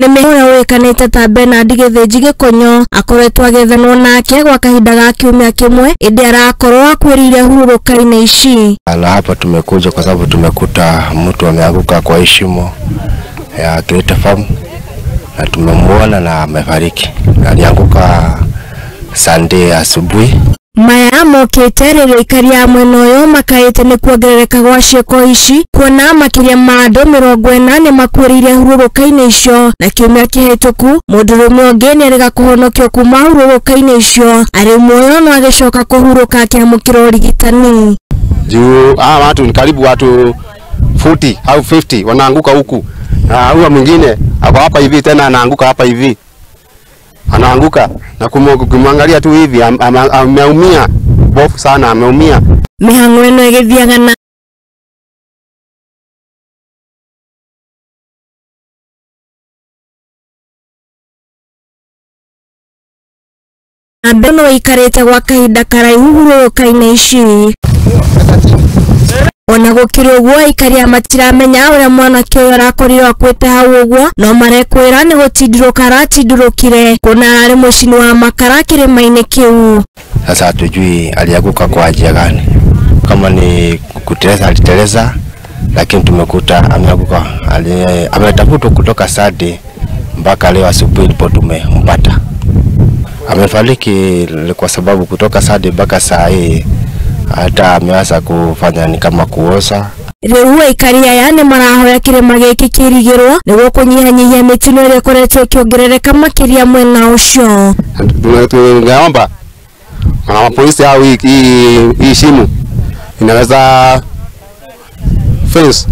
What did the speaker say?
Nĩ mĩhũra wĩkanĩte ta Bernard Gĩthĩnji Gĩkonyo akoretwo agĩthanwo nake gwa kahinda ga kiumia kĩmwe ĩndĩ arakorwo akwĩrĩire hurũrũka-inĩ ici. Na hapa tumekuja kwa sababu tumekuta mtu ameanguka kwa shimo ya Great Farm na tumemuona na amefariki. Alianguka Sunday asubuhi. Maya mokĩte rĩrĩa aikari a mwena ũyũ makaĩte nĩ kuongerereka gwa ciĩko ici kuona makĩria ma andũ 40 nĩ makuĩrĩire hurũrũka-inĩ icio na kiumia kĩhĩtũku mũndũrũme ũngĩ nĩ arĩga kũhonokio kuma hurũrũka-inĩ icio arĩ muoyo no agĩcoka kũhurũka akĩamũkĩra ũrigitani. Juu watu ni karibu watu 40 au 50 wanaanguka huku na huyo mwingine ako hapa hivi tena anaanguka hapa hivi. Anaanguka na kumwangalia tu hivi ameumia bofu sana, ameumia. Mĩhang'o ĩno ĩgĩthiaga na andũ no ikarĩte gwa kahinda karaihu hurũrũka-inĩ ici. Ona gũkĩrĩ ũguo aikari matiramenya ũrĩa mwanake ũyũ arakorirwo akuĩte hau ũguo no marekwĩra nĩ gũtindũrũka aratindũrũkire kuna arĩ mũcini wa makara kĩrĩma-inĩ kĩu. Sasa hatujui alianguka kwa njia gani, kama ni kuteleza aliteleza, lakini tumekuta ameanguka. Ametafutwa kutoka Sunday mpaka leo asubuhi ndipo tumempata. Amefariki kwa sababu kutoka Sunday mpaka saa hii hata ameanza kufanya ni kama kuosa. Rĩu aikari aya nĩ marahoya kĩrĩma gĩkĩ kĩrigĩrwo nĩguo kũnyihanyihia mĩtino ĩrĩa ĩkoretwo ĩkĩongerereka makĩria mwena ũcio. Tungeomba polisi au hii shimo inaweza fence,